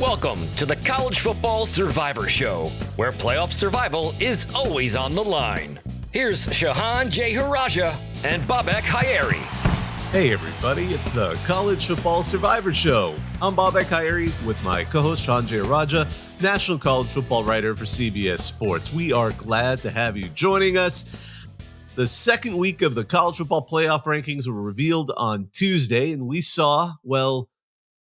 Welcome to the College Football Survivor Show, where playoff survival is always on the line. Here's Shehan J. Haraja and Bobak Hayeri. Hey everybody, it's the College Football Survivor Show. I'm Bobak Hayeri with my co-host Shehan J. Haraja, national college football writer for CBS Sports. We are glad to have you joining us. The second week of the college football playoff rankings were revealed on Tuesday, and we saw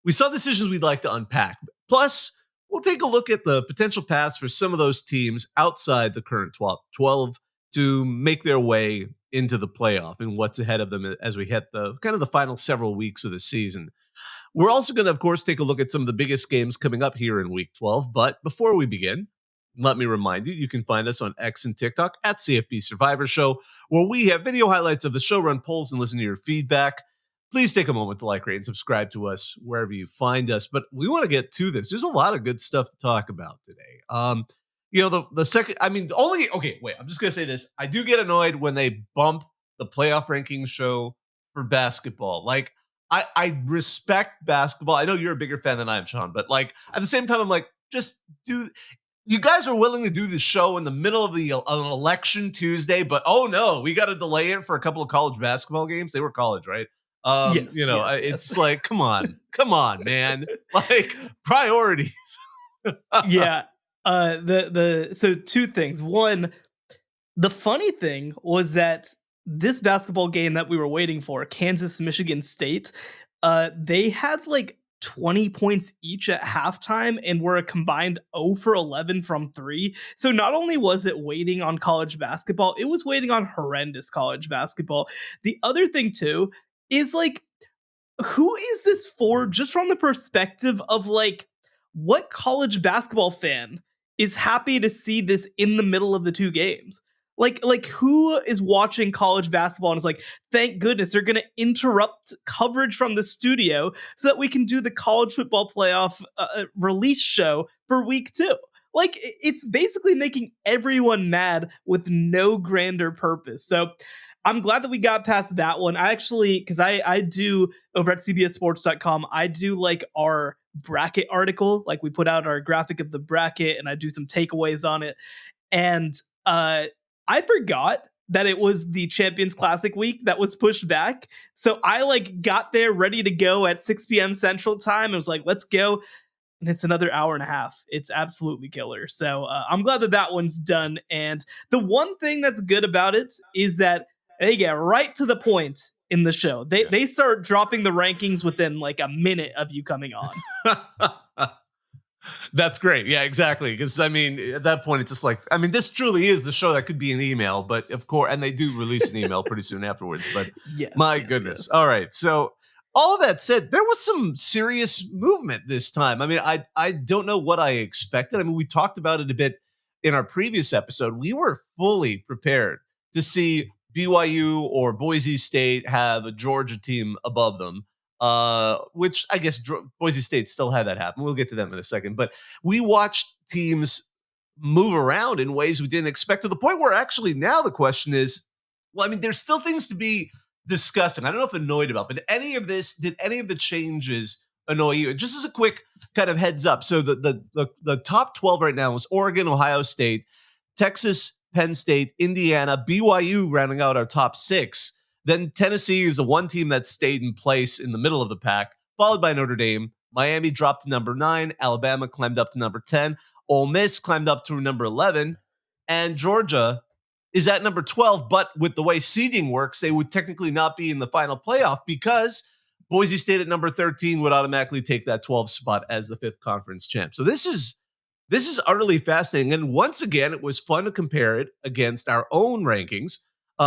decisions we'd like to unpack. Plus, we'll take a look at the potential paths for some of those teams outside the current 12 to make their way into the playoff and what's ahead of them as we hit the final several weeks of the season. We're also going to, of course, take a look at some of the biggest games coming up here in Week 12. But before we begin, let me remind you, you can find us on X and TikTok at CFP Survivor Show, where we have video highlights of the show, run polls, and listen to your feedback. Please take a moment to like, rate, and subscribe to us wherever you find us. But we want to get to this. There's a lot of good stuff to talk about today. I'm just going to say this. I do get annoyed when they bump the playoff rankings show for basketball. Like, I respect basketball. I know you're a bigger fan than I am, Sean, but like at the same time, I'm like, you guys are willing to do the show in the middle of an election Tuesday, but oh no, we got to delay it for a couple of college basketball games. They were college, right? It's like, come on, man. Like, priorities. Yeah. So two things. One, the funny thing was that this basketball game that we were waiting for, Kansas, Michigan State, they had like 20 points each at halftime and were a combined 0 for 11 from 3. So not only was it waiting on college basketball, it was waiting on horrendous college basketball. The other thing too is like, who is this for, just from the perspective of like, what college basketball fan is happy to see this in the middle of the two games? Like who is watching college basketball and is like, thank goodness they're going to interrupt coverage from the studio so that we can do the college football playoff release show for week 2. Like, it's basically making everyone mad with no grander purpose. So I'm glad that we got past that one. I actually, because I do over at CBSSports.com, I do like our bracket article. Like, we put out our graphic of the bracket and I do some takeaways on it. And I forgot that it was the Champions Classic week that was pushed back. So I like got there ready to go at 6 p.m. Central Time. It was like, let's go. And it's another hour and a half. It's absolutely killer. So I'm glad that one's done. And the one thing that's good about it is that they get right to the point in the show. They start dropping the rankings within like a minute of you coming on. That's great. Yeah, exactly. Because I mean, at that point, it's just like, I mean, this truly is the show that could be an email, but of course, and they do release an email pretty soon afterwards. But my goodness. Yes. All right. So all of that said, there was some serious movement this time. I mean, I don't know what I expected. I mean, we talked about it a bit in our previous episode. We were fully prepared to see BYU or Boise State have a Georgia team above them. Which I guess Boise State still had that happen. We'll get to them in a second. But we watched teams move around in ways we didn't expect, to the point where actually now the question is, well, I mean, there's still things to be discussed. And I don't know if annoyed about, but did any of the changes annoy you? Just as a quick kind of heads up. So the top 12 right now is Oregon, Ohio State, Texas, Penn State, Indiana, BYU rounding out our top 6. Then Tennessee is the one team that stayed in place in the middle of the pack, followed by Notre Dame. Miami dropped to number 9. Alabama climbed up to number 10. Ole Miss climbed up to number 11. And Georgia is at number 12. But with the way seeding works, they would technically not be in the final playoff because Boise State at number 13 would automatically take that 12th spot as the 5th conference champ. So this is utterly fascinating. And once again, it was fun to compare it against our own rankings.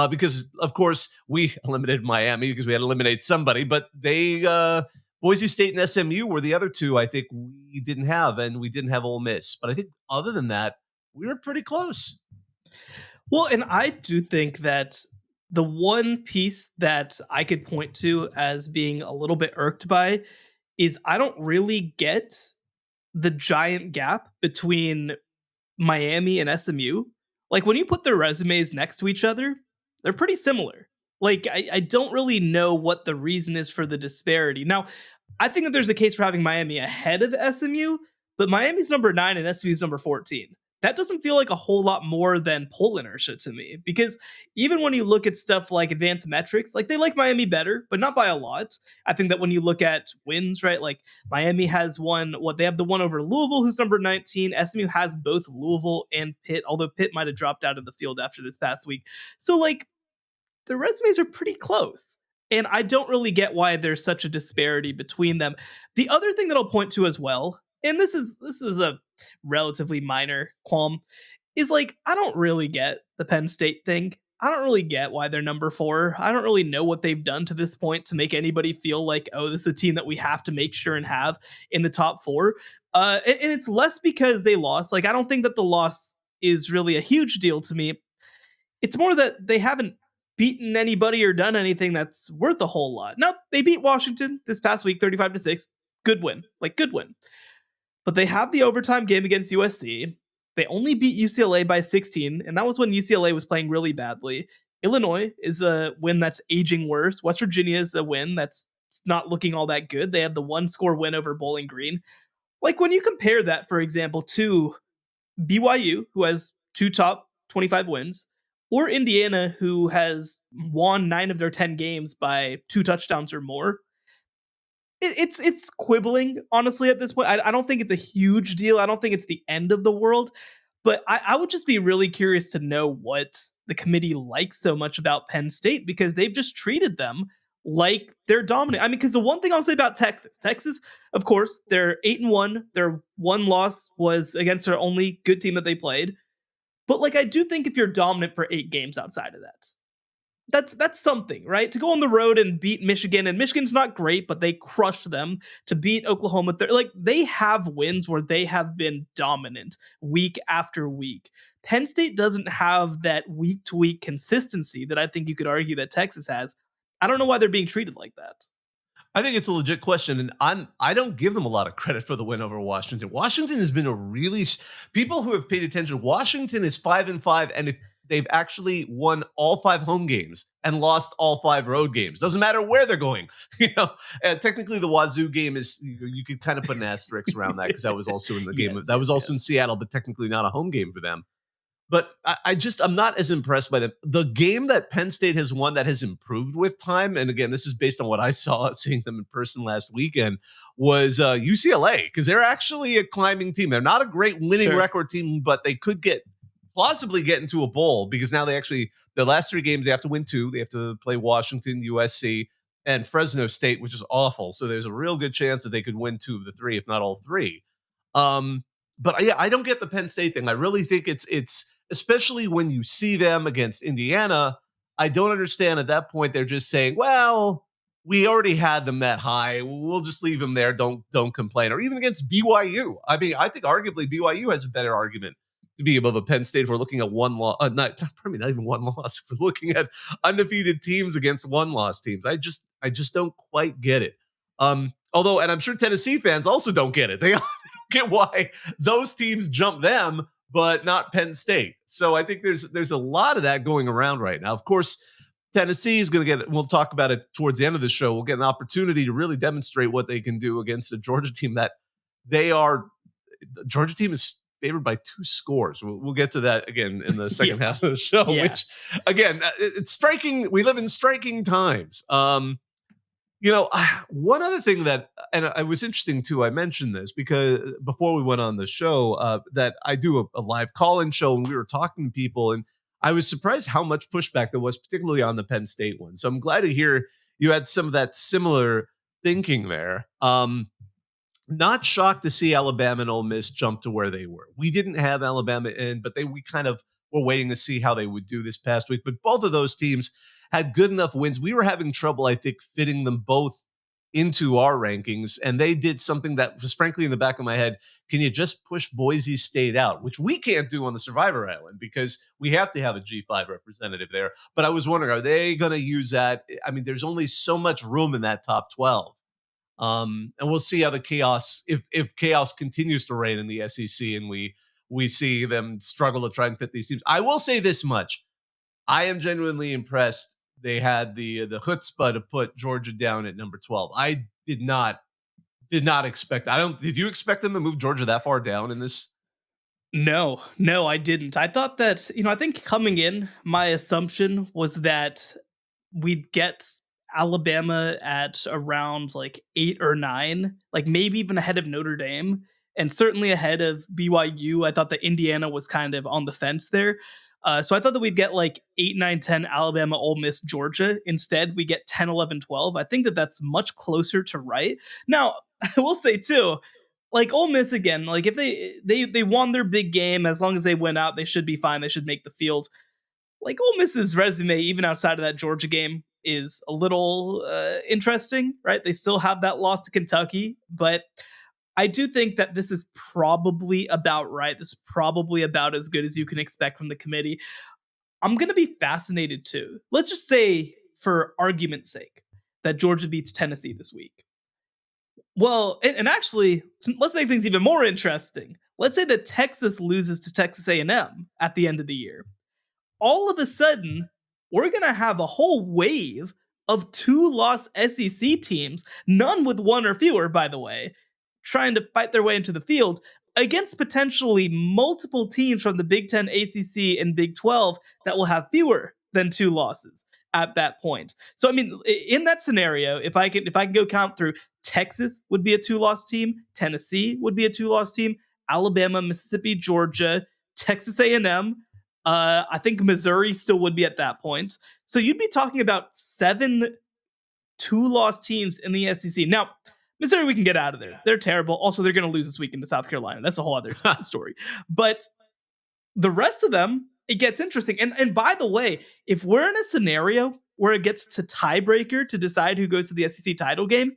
Because, of course, we eliminated Miami because we had to eliminate somebody. But Boise State and SMU were the other two I think we didn't have, and we didn't have Ole Miss. But I think other than that, we were pretty close. Well, and I do think that the one piece that I could point to as being a little bit irked by is I don't really get the giant gap between Miami and SMU. Like, when you put their resumes next to each other, they're pretty similar. Like, I don't really know what the reason is for the disparity. Now, I think that there's a case for having Miami ahead of SMU, but Miami's number 9 and SMU's number 14. That doesn't feel like a whole lot more than poll inertia to me, because even when you look at stuff like advanced metrics, like they like Miami better, but not by a lot. I think that when you look at wins, right, like Miami has won, they have the one over Louisville, who's number 19. SMU has both Louisville and Pitt, although Pitt might have dropped out of the field after this past week. So like the resumes are pretty close. And I don't really get why there's such a disparity between them. The other thing that I'll point to as well, and this is a relatively minor qualm, is like I don't really get the Penn State thing. I don't really get why they're number 4. I don't really know what they've done to this point to make anybody feel like, oh, this is a team that we have to make sure and have in the top 4. And it's less because they lost. Like I don't think that the loss is really a huge deal to me. It's more that they haven't beaten anybody or done anything that's worth a whole lot. Now, they beat Washington this past week 35-6. Good win. Like good win. But they have the overtime game against USC. They only beat UCLA by 16, and that was when UCLA was playing really badly. Illinois is a win that's aging worse. West Virginia is a win that's not looking all that good. They have the 1-score win over Bowling Green. Like when you compare that, for example, to BYU, who has 2 top 25 wins, or Indiana, who has won 9 of their 10 games by 2 touchdowns or more, it's quibbling, honestly, at this point. I don't think it's a huge deal. I don't think it's the end of the world. But I would just be really curious to know what the committee likes so much about Penn State, because they've just treated them like they're dominant. I mean, because the one thing I'll say about Texas, of course, they're 8-1. Their one loss was against their only good team that they played. But like, I do think if you're dominant for 8 games outside of that, that's something, right? To go on the road and beat Michigan, and Michigan's not great, but they crushed them. To beat Oklahoma, they have wins where they have been dominant week after week. Penn State doesn't have that week to week consistency that I think you could argue that Texas has. I don't know why they're being treated like that. I think it's a legit question, and I don't give them a lot of credit for the win over Washington. Washington has been people who have paid attention. Washington is 5-5, and if they've actually won all 5 home games and lost all 5 road games. Doesn't matter where they're going. Technically the Wazoo game is, you could kind of put an asterisk around that because that was also in the game. That was also in Seattle, but technically not a home game for them. But I'm not as impressed by them. The game that Penn State has won that has improved with time, and again, this is based on what I saw seeing them in person last weekend, was UCLA, because they're actually a climbing team. They're not a great winning record team, but they could plausibly get into a bowl, because now the last 3 games they have to win 2. They have to play Washington, USC, and Fresno State, which is awful. So there's a real good chance that they could win 2 of the 3, if not all 3. But yeah, I don't get the Penn State thing. I really think it's especially when you see them against Indiana. I don't understand at that point. They're just saying, well, we already had them that high. We'll just leave them there. Don't complain. Or even against BYU. I mean, I think arguably BYU has a better argument to be above a Penn State if we're looking at one loss, not even one loss. If we're looking at undefeated teams against 1-loss teams, I just don't quite get it. Although, and I'm sure Tennessee fans also don't get it. They don't get why those teams jump them, but not Penn State. So I think there's a lot of that going around right now. Of course, Tennessee is going to get, we'll talk about it towards the end of the show. We'll get an opportunity to really demonstrate what they can do against a Georgia team that the Georgia team is favored by 2 scores. We'll get to that again in the second half of the show, which again, it's striking. We live in striking times. One other thing that, and it was interesting too, I mentioned this because before we went on the show, that I do a live call-in show, and we were talking to people, and I was surprised how much pushback there was, particularly on the Penn State one. So I'm glad to hear you had some of that similar thinking there. Not shocked to see Alabama and Ole Miss jump to where they were. We didn't have Alabama in, but we kind of were waiting to see how they would do this past week. But both of those teams had good enough wins. We were having trouble, I think, fitting them both into our rankings, and they did something that was frankly in the back of my head. Can you just push Boise State out, which we can't do on the Survivor Island because we have to have a G5 representative there. But I was wondering, are they going to use that? I mean, there's only so much room in that top 12. And we'll see how the chaos, if chaos continues to reign in the SEC and we see them struggle to try and fit these teams. I will say this much. I am genuinely impressed. They had the chutzpah to put Georgia down at number 12. I did not did not expect. Did you expect them to move Georgia that far down in this? No, I didn't. I thought that, I think coming in, my assumption was that we'd get Alabama at around like 8 or 9, like maybe even ahead of Notre Dame, and certainly ahead of BYU. I thought that Indiana was kind of on the fence there. So I thought that we'd get like 8, 9, 10 Alabama, Ole Miss, Georgia. Instead, we get 10, 11, 12. I think that that's much closer to right. Now, I will say too, like Ole Miss again, like if they won their big game, as long as they win out, they should be fine. They should make the field. Like Ole Miss's resume, even outside of that Georgia game, is a little interesting, right? They still have that loss to Kentucky, but I do think that this is probably about right. This is probably about as good as you can expect from the committee. I'm going to be fascinated too. Let's just say, for argument's sake, that Georgia beats Tennessee this week. Well, and actually, let's make things even more interesting. Let's say that Texas loses to Texas A&M at the end of the year. All of a sudden, we're going to have a whole wave of 2-loss SEC teams, none with 1 or fewer, by the way, trying to fight their way into the field against potentially multiple teams from the Big Ten, ACC, and Big 12 that will have fewer than 2 losses at that point. So, I mean, in that scenario, if I can go count through, Texas would be a 2-loss team, Tennessee would be a 2-loss team, Alabama, Mississippi, Georgia, Texas A&M. I think Missouri still would be at that point. So you'd be talking about 7 2-loss teams in the SEC. Now, Missouri, we can get out of there. They're terrible. Also, they're going to lose this weekend to South Carolina. That's a whole other story. But the rest of them, it gets interesting. And by the way, if we're in a scenario where it gets to tiebreaker to decide who goes to the SEC title game,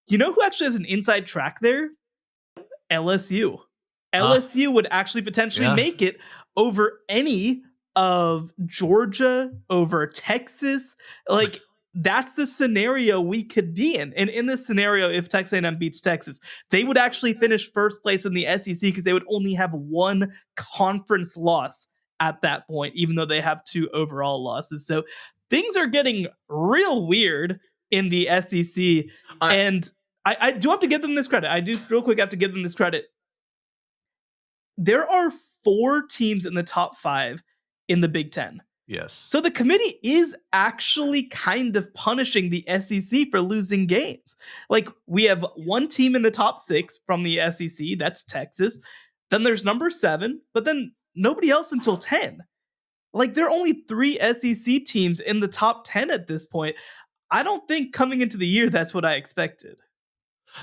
you know who actually has an inside track there? LSU. LSU would actually potentially make it over any of Georgia, over Texas. Like, that's the scenario we could be in. And in this scenario, if Texas A&M beats Texas, they would actually finish first place in the SEC because they would only have 1 conference loss at that point, even though they have 2 overall losses. So things are getting real weird in the SEC. And I do have to give them this credit. I do real quick have to give them this credit. There are 4 teams in the top 5 in the Big Ten. Yes. So the committee is actually kind of punishing the SEC for losing games. Like, we have 1 team in the top 6 from the SEC, that's Texas. Then there's number 7, but then nobody else until 10. Like, there are only 3 SEC teams in the top 10 at this point. I don't think coming into the year that's what I expected.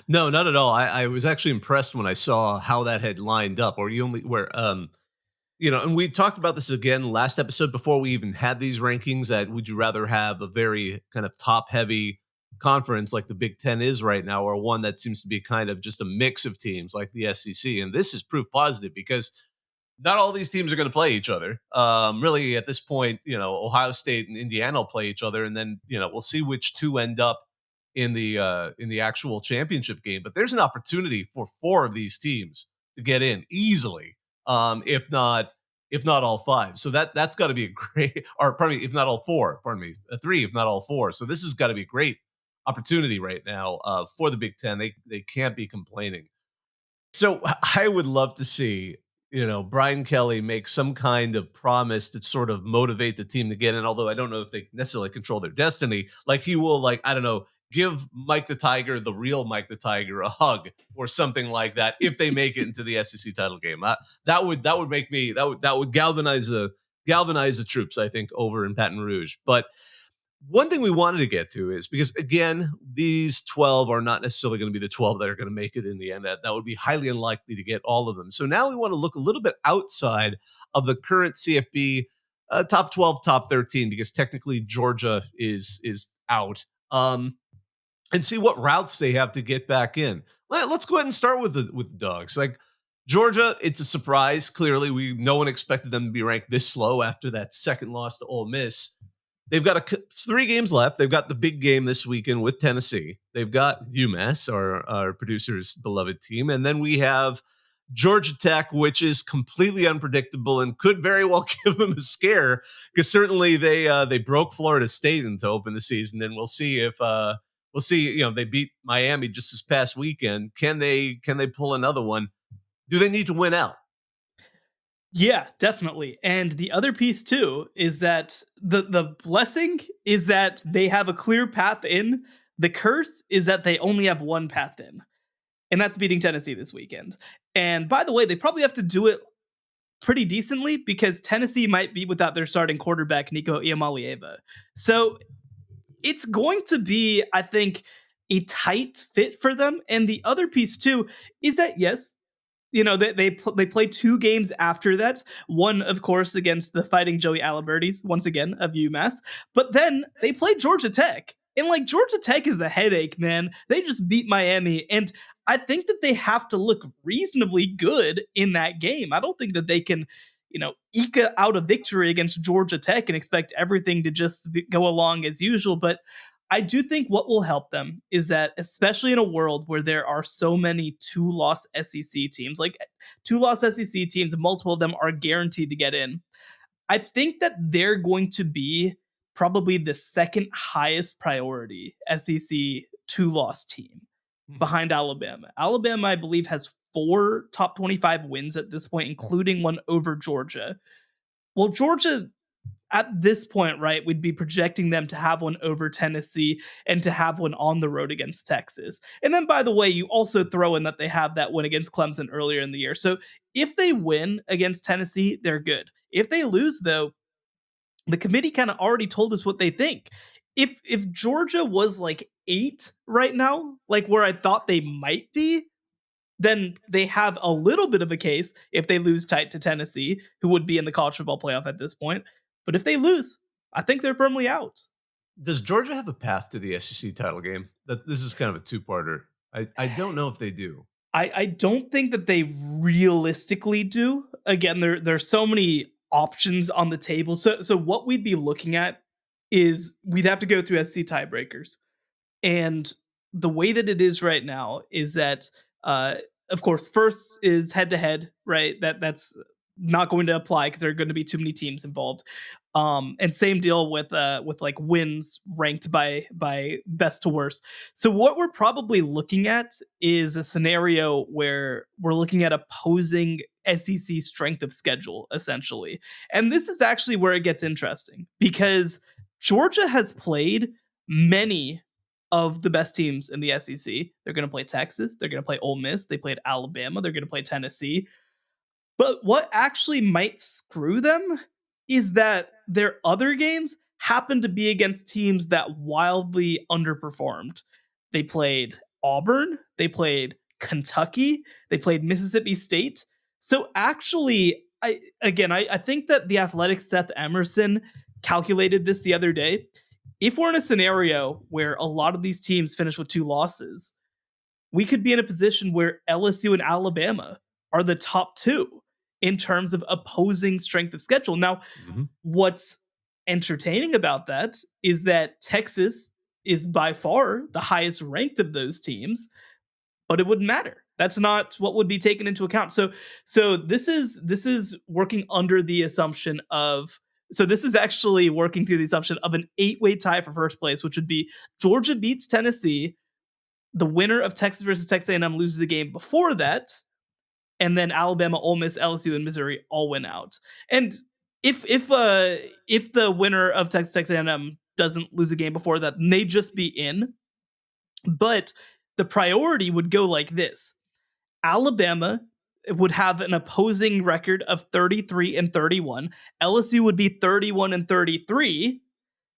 No, not at all. I was actually impressed when I saw how that had lined up, and we talked about this again last episode before we even had these rankings, that would you rather have a very kind of top heavy conference like the Big Ten is right now, or one that seems to be kind of just a mix of teams like the SEC? And this is proof positive, because not all these teams are going to play each other. Really, at this point, Ohio State and Indiana will play each other, and then we'll see which 2 end up in the actual championship game. But there's an opportunity for 4 of these teams to get in easily, if not all 5. So that's got to be a great, or pardon me, if not all 4, 3, if not all 4. So this has got to be a great opportunity right now for the Big Ten. They can't be complaining. So I would love to see Brian Kelly make some kind of promise to sort of motivate the team to get in. Although I don't know if they necessarily control their destiny. Like, he will, I don't know, give Mike the Tiger, the real Mike the Tiger, a hug or something like that if they make it into the SEC title game. That would galvanize the troops, I think, over in Baton Rouge. But one thing we wanted to get to is, because again, these 12 are not necessarily going to be the 12 that are going to make it in the end. That would be highly unlikely to get all of them. So now we want to look a little bit outside of the current CFP top 12, top 13, because technically Georgia is out. And see what routes they have to get back in. Let's go ahead and start with the dogs. Like, Georgia, it's a surprise. Clearly, no one expected them to be ranked this low after that second loss to Ole Miss. They've got 3 games left. They've got the big game this weekend with Tennessee. They've got UMass, our producer's beloved team. And then we have Georgia Tech, which is completely unpredictable and could very well give them a scare, because certainly they broke Florida State to open the season. And we'll see if we'll see. They beat Miami just this past weekend. Can they pull another one? Do they need to win out? Yeah, definitely. And the other piece too is that the blessing is that they have a clear path in. The curse is that they only have one path in, and that's beating Tennessee this weekend. And by the way, they probably have to do it pretty decently because Tennessee might be without their starting quarterback, Nico Iamaleava. So it's going to be, I think, a tight fit for them. And the other piece too is that, yes, they play 2 games after that. One, of course, against the Fighting Joey Alibertis, once again, of UMass. But then they play Georgia Tech. And, Georgia Tech is a headache, man. They just beat Miami. And I think that they have to look reasonably good in that game. I don't think that they can, eke out a victory against Georgia Tech and expect everything to just go along as usual. But I do think what will help them is that, especially in a world where there are so many 2-loss SEC teams, 2-loss SEC teams, multiple of them are guaranteed to get in. I think that they're going to be probably the second highest priority SEC 2-loss team behind Alabama. Alabama, I believe, has 4 top 25 wins at this point, including one over Georgia. Well, Georgia, at this point, right, we'd be projecting them to have one over Tennessee and to have one on the road against Texas. And then, by the way, you also throw in that they have that win against Clemson earlier in the year. So if they win against Tennessee, they're good. If they lose, though, the committee kind of already told us what they think. If Georgia was 8 right now, where I thought they might be, then they have a little bit of a case if they lose tight to Tennessee, who would be in the college football playoff at this point. But if they lose, I think they're firmly out. Does Georgia have a path to the SEC title game? This is kind of a 2-parter. I don't know if they do. I don't think that they realistically do. Again, there's so many options on the table. So what we'd be looking at is we'd have to go through SEC tiebreakers. And the way that it is right now is that, of course, first is head-to-head, right? That's not going to apply because there are going to be too many teams involved. And same deal with wins ranked by best to worst. So what we're probably looking at is a scenario where we're looking at opposing SEC strength of schedule, essentially. And this is actually where it gets interesting because Georgia has played many of the best teams in the SEC. They're going to play Texas. They're going to play Ole Miss. They played Alabama. They're going to play Tennessee. But what actually might screw them is that their other games happen to be against teams that wildly underperformed. They played Auburn. They played Kentucky. They played Mississippi State. So actually, I think that the Athletics' Seth Emerson calculated this the other day. If we're in a scenario where a lot of these teams finish with 2 losses, we could be in a position where LSU and Alabama are the top 2 in terms of opposing strength of schedule. Now, what's entertaining about that is that Texas is by far the highest ranked of those teams, but it wouldn't matter. That's not what would be taken into account. So this is working under the assumption of. So this is actually working through the assumption of an 8-way tie for first place, which would be Georgia beats Tennessee, the winner of Texas versus Texas A&M loses the game before that, and then Alabama, Ole Miss, LSU, and Missouri all win out. And if the winner of Texas A&M doesn't lose a game before that, then they just be in. But the priority would go like this: Alabama would have an opposing record of 33-31. LSU would be 31-33.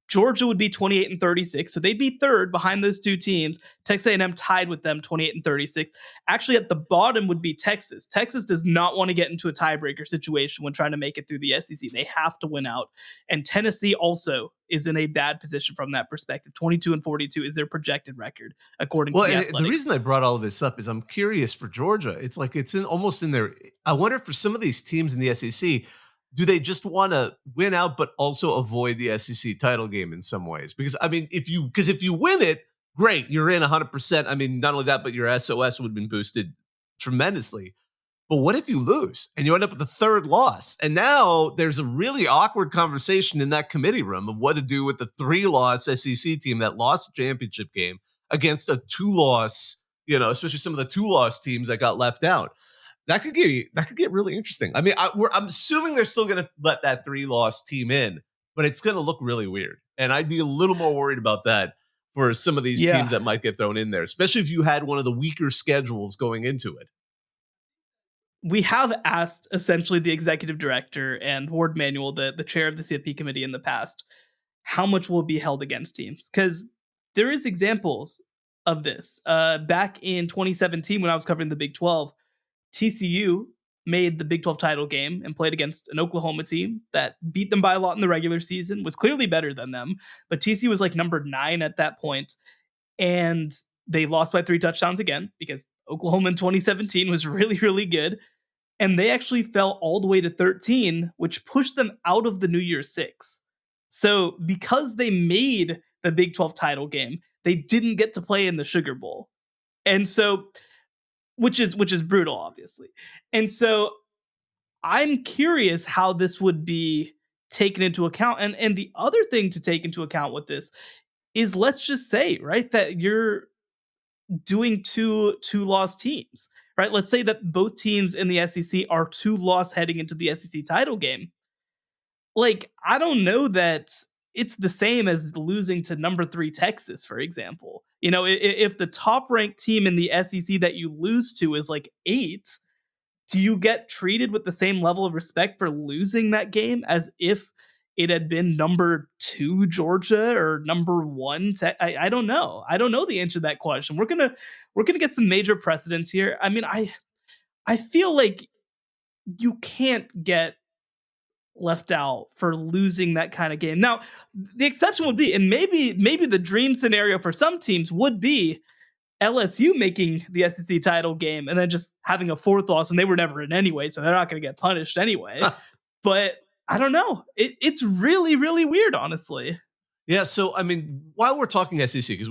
Georgia would be 28-36, so they'd be third behind those 2 teams. Texas A&M tied with them, 28-36. Actually, at the bottom would be Texas. Texas does not want to get into a tiebreaker situation when trying to make it through the SEC. They have to win out. And Tennessee also is in a bad position from that perspective. 22-42 is their projected record, according to the Athletics. The reason I brought all of this up is I'm curious for Georgia. It's like it's almost in there. I wonder for some of these teams in the SEC, do they just want to win out, but also avoid the SEC title game in some ways? Because if you win it, great, you're in 100%. I mean, not only that, but your SOS would have been boosted tremendously. But what if you lose and you end up with a 3rd loss? And now there's a really awkward conversation in that committee room of what to do with the 3-loss SEC team that lost the championship game against a 2-loss, especially some of the 2-loss teams that got left out. That could get really interesting. I mean, I'm assuming they're still going to let that 3-loss team in, but it's going to look really weird. And I'd be a little more worried about that for some of these teams that might get thrown in there, especially if you had one of the weaker schedules going into it. We have asked essentially the executive director and Ward Manuel, the chair of the CFP committee in the past, how much will be held against teams? Because there is examples of this. Back in 2017, when I was covering the Big 12, TCU made the Big 12 title game and played against an Oklahoma team that beat them by a lot in the regular season, was clearly better than them, but TCU was like number 9 at that point, and they lost by 3 touchdowns again because Oklahoma in 2017 was really, really good, and they actually fell all the way to 13, which pushed them out of the New Year's Six. So because they made the Big 12 title game, they didn't get to play in the Sugar Bowl. And so which is brutal, obviously. And so I'm curious how this would be taken into account. And the other thing to take into account with this is, let's just say, right, that you're doing two-loss teams, right? Let's say that both teams in the SEC are 2-loss heading into the SEC title game. Like, I don't know that it's the same as losing to number 3 Texas, for example. If the top ranked team in the SEC that you lose to is like 8, do you get treated with the same level of respect for losing that game as if it had been number 2 Georgia or number 1? I don't know. I don't know the answer to that question. We're gonna get some major precedents here. I mean, I feel like you can't get left out for losing that kind of game. Now, the exception would be, and maybe the dream scenario for some teams would be LSU making the SEC title game and then just having a 4th loss, and they were never in anyway, so they're not going to get punished anyway. But I don't know. It's really, really weird, honestly. Yeah, so I mean, while we're talking SEC, because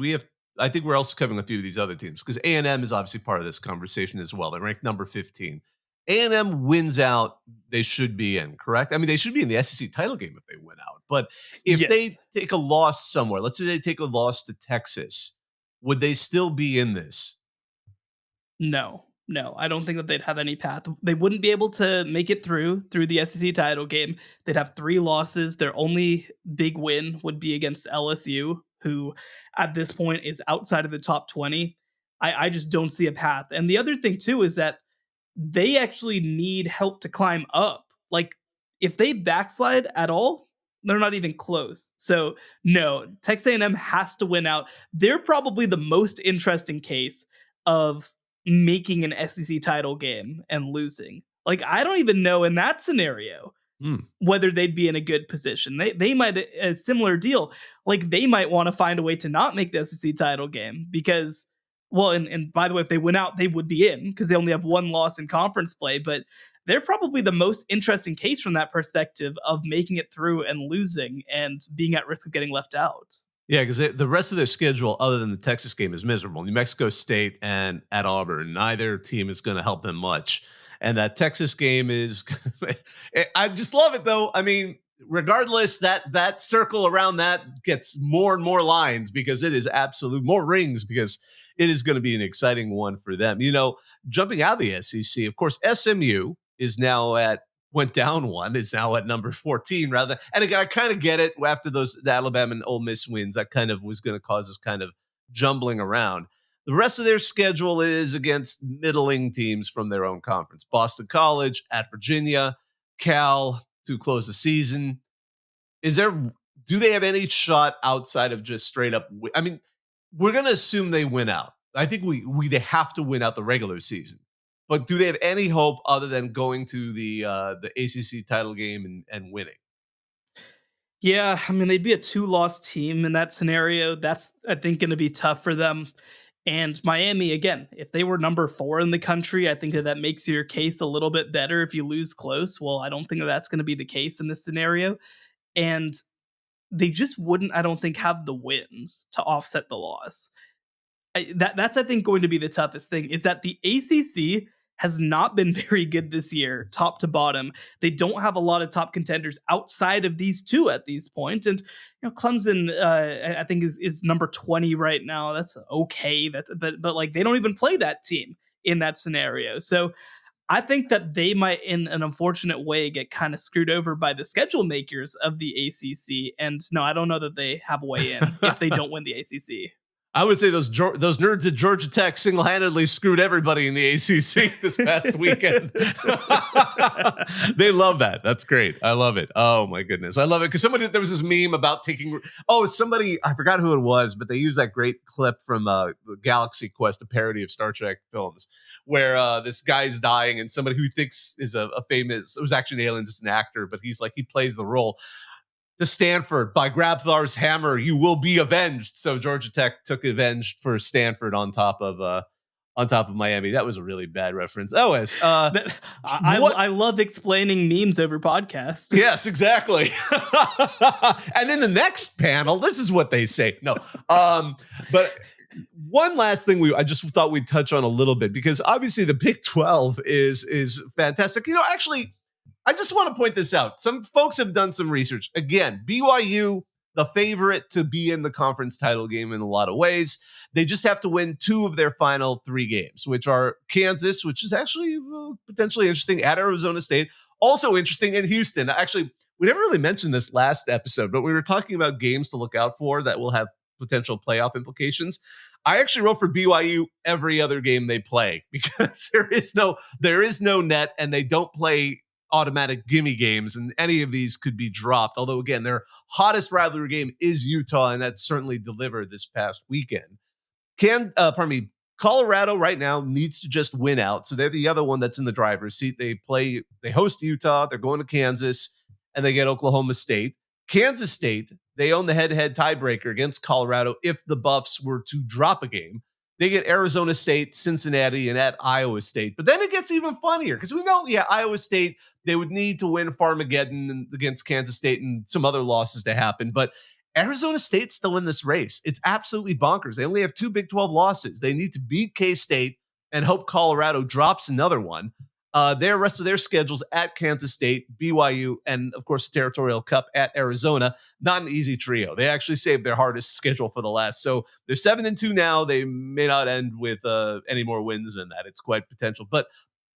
I think we're also covering a few of these other teams, because A&M is obviously part of this conversation as well. They're ranked number 15. A&M wins out, they should be in, correct? I mean, they should be in the SEC title game if they win out. But if they take a loss somewhere, let's say they take a loss to Texas, would they still be in this? No, I don't think that they'd have any path. They wouldn't be able to make it through the SEC title game. They'd have 3 losses. Their only big win would be against LSU, who at this point is outside of the top 20. I just don't see a path. And the other thing too is that they actually need help to climb up. Like, if they backslide at all, they're not even close. So no, Texas A&M has to win out. They're probably the most interesting case of making an SEC title game and losing. Like, I don't even know in that scenario whether they'd be in a good position. They might, a similar deal. Like, they might want to find a way to not make the SEC title game because, well, and by the way, if they win out, they would be in because they only have 1 loss in conference play. But they're probably the most interesting case from that perspective of making it through and losing and being at risk of getting left out. Yeah, because the rest of their schedule, other than the Texas game, is miserable. New Mexico State and at Auburn, neither team is going to help them much. And that Texas game is, I just love it though. I mean, regardless, that circle around that gets more and more lines because it is more rings because it is going to be an exciting one for them. Jumping out of the SEC, of course, SMU is now went down 1, is now at number 14 rather. And again, I kind of get it after the Alabama and Ole Miss wins. That kind of was going to cause this kind of jumbling around. The rest of their schedule is against middling teams from their own conference. Boston College, at Virginia, Cal to close the season. Do they have any shot outside of just straight up? I mean, we're going to assume they win out. I think they have to win out the regular season. But do they have any hope other than going to the ACC title game and winning? Yeah, I mean, they'd be a 2-loss team in that scenario. That's, I think, going to be tough for them. And Miami, again, if they were number 4 in the country, I think that makes your case a little bit better if you lose close. Well, I don't think that's going to be the case in this scenario. And they just wouldn't, I don't think, have the wins to offset the loss. That's I think, going to be the toughest thing, is that the ACC has not been very good this year, top to bottom. They don't have a lot of top contenders outside of these two at these point. And Clemson, I think is number 20 right now. That's okay. But like they don't even play that team in that scenario. So I think that they might, in an unfortunate way, get kind of screwed over by the schedule makers of the ACC. And no, I don't know that they have a way in if they don't win the ACC. I would say those nerds at Georgia Tech single-handedly screwed everybody in the ACC this past weekend. They love that. That's great. I love it. Oh my goodness, I love it because there was this meme about taking. Somebody, I forgot who it was, but they used that great clip from Galaxy Quest, a parody of Star Trek films, where this guy's dying and somebody who thinks is a famous, it was actually an alien, just an actor, but he plays the role. To Stanford, by Grabthar's hammer, you will be avenged. So Georgia Tech took avenged for Stanford on top of Miami. That was a really bad reference. I love explaining memes over podcasts. Yes, exactly. And then the next panel, this is what they say. No, but one last thing I just thought we'd touch on a little bit, because obviously the Big 12 is fantastic. Actually, I just want to point this out. Some folks have done some research. Again, BYU, the favorite to be in the conference title game in a lot of ways. They just have to win 2 of their final 3 games, which are Kansas, which is actually potentially interesting, at Arizona State. Also interesting in Houston. Actually, we never really mentioned this last episode, but we were talking about games to look out for that will have potential playoff implications. I actually wrote for BYU every other game they play, because there is no net, and they don't play automatic gimme games, and any of these could be dropped. Although, again, their hottest rivalry game is Utah, and that certainly delivered this past weekend. Colorado right now needs to just win out. So they're the other one that's in the driver's seat. They host Utah, they're going to Kansas, and they get Oklahoma State. Kansas State, they own the head-to-head tiebreaker against Colorado if the Buffs were to drop a game. They get Arizona State, Cincinnati, and at Iowa State. But then it gets even funnier, because we know, Iowa State, they would need to win Farmageddon against Kansas State and some other losses to happen. But Arizona State's still in this race. It's absolutely bonkers. They only have 2 Big 12 losses. They need to beat K-State and hope Colorado drops another one. Their rest of their schedules at Kansas State, BYU, and of course the Territorial Cup at Arizona. Not an easy trio. They actually saved their hardest schedule for the last. So they're 7-2 now. They may not end with any more wins than that. It's quite potential. But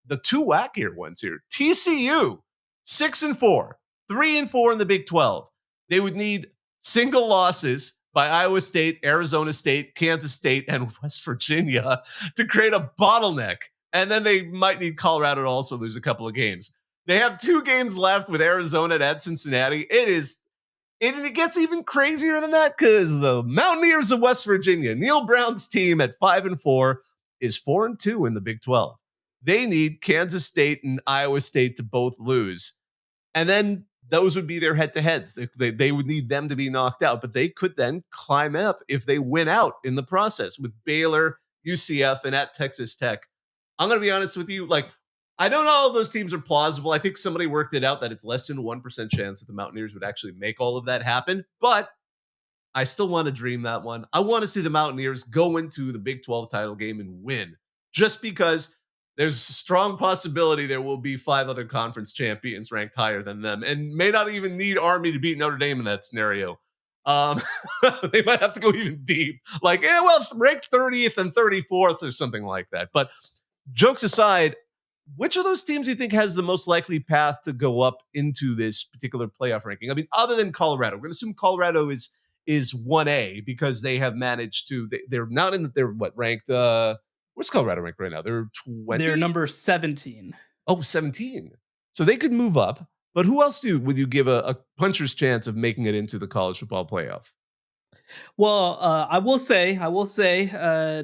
the 2 wackier ones here: TCU, 6-4, 3-4 in the Big 12. They would need single losses by Iowa State, Arizona State, Kansas State, and West Virginia to create a bottleneck. And then they might need Colorado to also lose a couple of games. They have 2 games left with Arizona at Cincinnati. It gets even crazier than that, because the Mountaineers of West Virginia, Neil Brown's team at 5-4, is 4-2 in the Big 12. They need Kansas State and Iowa State to both lose. And then those would be their head-to-heads. They would need them to be knocked out, but they could then climb up if they win out in the process with Baylor, UCF, and at Texas Tech. I'm going to be honest with you. I don't know all those teams are plausible. I think somebody worked it out that it's less than 1% chance that the Mountaineers would actually make all of that happen. But I still want to dream that one. I want to see the Mountaineers go into the Big 12 title game and win, just because there's a strong possibility there will be 5 other conference champions ranked higher than them, and may not even need Army to beat Notre Dame in that scenario. They might have to go even deep, ranked 30th and 34th or something like that. But jokes aside, which of those teams do you think has the most likely path to go up into this particular playoff ranking? I mean, other than Colorado, we're going to assume Colorado is 1A, because they have managed to. They're not in. They're ranked? Where's Colorado ranked right now? They're 20. They're number 17. Oh, 17. So they could move up. But who else would you give a puncher's chance of making it into the college football playoff? Well, I will say,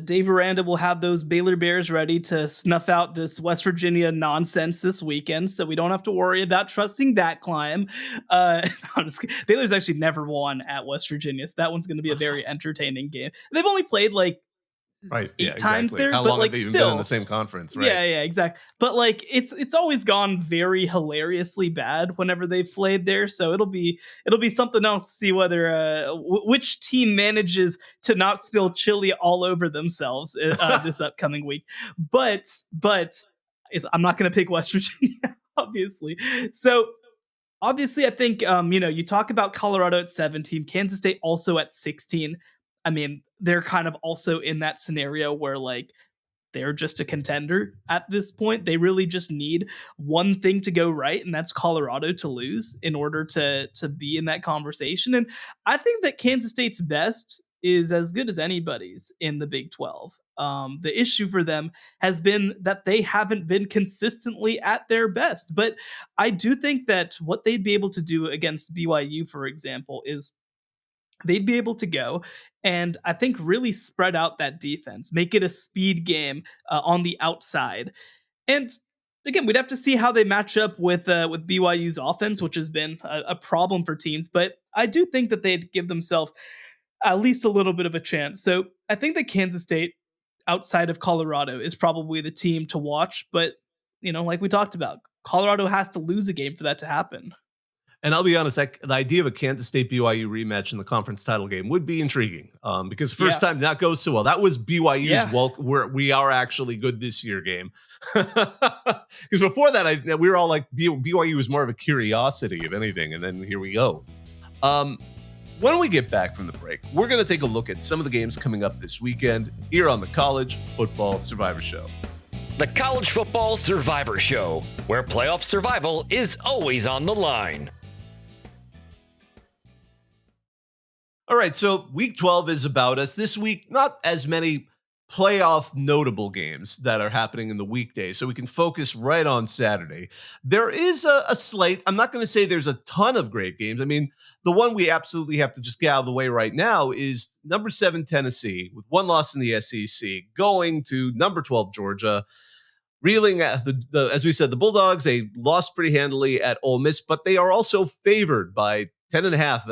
Dave Aranda will have those Baylor Bears ready to snuff out this West Virginia nonsense this weekend, so we don't have to worry about trusting that climb. Baylor's actually never won at West Virginia, so that one's going to be a very entertaining game. They've only played 8 times there. How long have they even been in the same conference? Right? Yeah, exactly. But it's always gone very hilariously bad whenever they've played there. So it'll be something else to see whether which team manages to not spill chili all over themselves this upcoming week. But I'm not going to pick West Virginia, obviously. So obviously, I think you talk about Colorado at 17, Kansas State also at 16. I mean, they're kind of also in that scenario where like they're just a contender at this point. They really just need one thing to go right, and that's Colorado to lose in order to be in that conversation. And I think that Kansas State's best is as good as anybody's in the Big 12. The issue for them has been that they haven't been consistently at their best. But I do think that what they'd be able to do against BYU, for example, is they'd be able to go and I think really spread out that defense, make it a speed game on the outside. And again, we'd have to see how they match up with BYU's offense, which has been a problem for teams. But I do think that they'd give themselves at least a little bit of a chance. So I think that Kansas State, outside of Colorado, is probably the team to watch. But like we talked about, Colorado has to lose a game for that to happen. And I'll be honest, the idea of a Kansas State BYU rematch in the conference title game would be intriguing because the first time that goes so well. That was BYU's we are actually good this year game. Because before that, we were all like BYU was more of a curiosity, if anything. And then here we go. When we get back from the break, we're going to take a look at some of the games coming up this weekend here on the College Football Survivor Show. The College Football Survivor Show, where playoff survival is always on the line. All right, so week 12 is about us. This week, not as many playoff notable games that are happening in the weekdays, so we can focus right on Saturday. There is a slate. I'm not going to say there's a ton of great games. I mean, the one we absolutely have to just get out of the way right now is number 7 Tennessee, with one loss in the SEC, going to number 12 Georgia. Reeling at as we said, the Bulldogs, they lost pretty handily at Ole Miss, but they are also favored by 10.5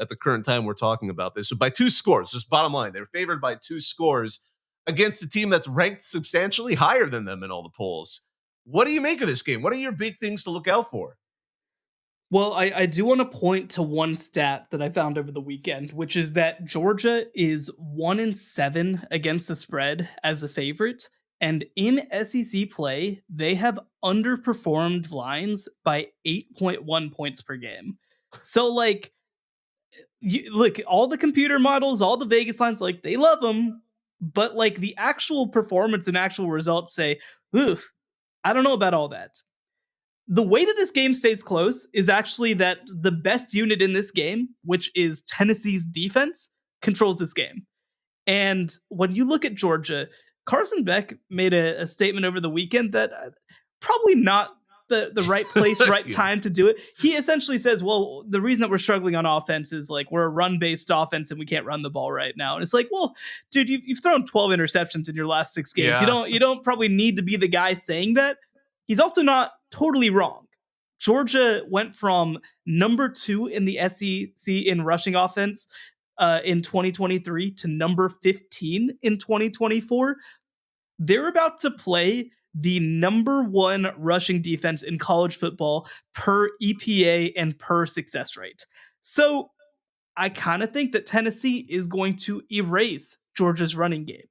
at the current time we're talking about this. So by 2 scores, just bottom line, they're favored by 2 scores against a team that's ranked substantially higher than them in all the polls. What do you make of this game? What are your big things to look out for? Well, I do want to point to one stat that I found over the weekend, which is that Georgia is 1-7 against the spread as a favorite. And in SEC play, they have underperformed lines by 8.1 points per game. So, like, look, all the computer models, all the Vegas lines, like, they love them. But, like, the actual performance and actual results say, oof, I don't know about all that. The way that this game stays close is actually that the best unit in this game, which is Tennessee's defense, controls this game. And when you look at Georgia, Carson Beck made a statement over the weekend that probably not the right place, right time to do it. He essentially says, well, the reason that we're struggling on offense is like we're a run-based offense and we can't run the ball right now. And it's like, well, dude, you've thrown 12 interceptions in your last 6 games. Yeah. You don't probably need to be the guy saying that. He's also not totally wrong. Georgia went from number 2 in the SEC in rushing offense in 2023 to number 15 in 2024. They're about to play the number 1 rushing defense in college football per EPA and per success rate. So I kind of think that Tennessee is going to erase Georgia's running game.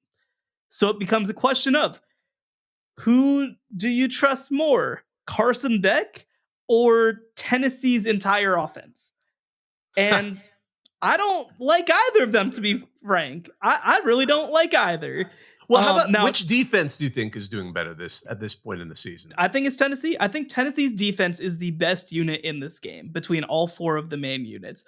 So it becomes a question of, who do you trust more, Carson Beck or Tennessee's entire offense? And I don't like either of them, to be frank. I really don't like either. Well, how about now, which defense do you think is doing better at this point in the season? I think it's Tennessee. I think Tennessee's defense is the best unit in this game between all 4 of the main units.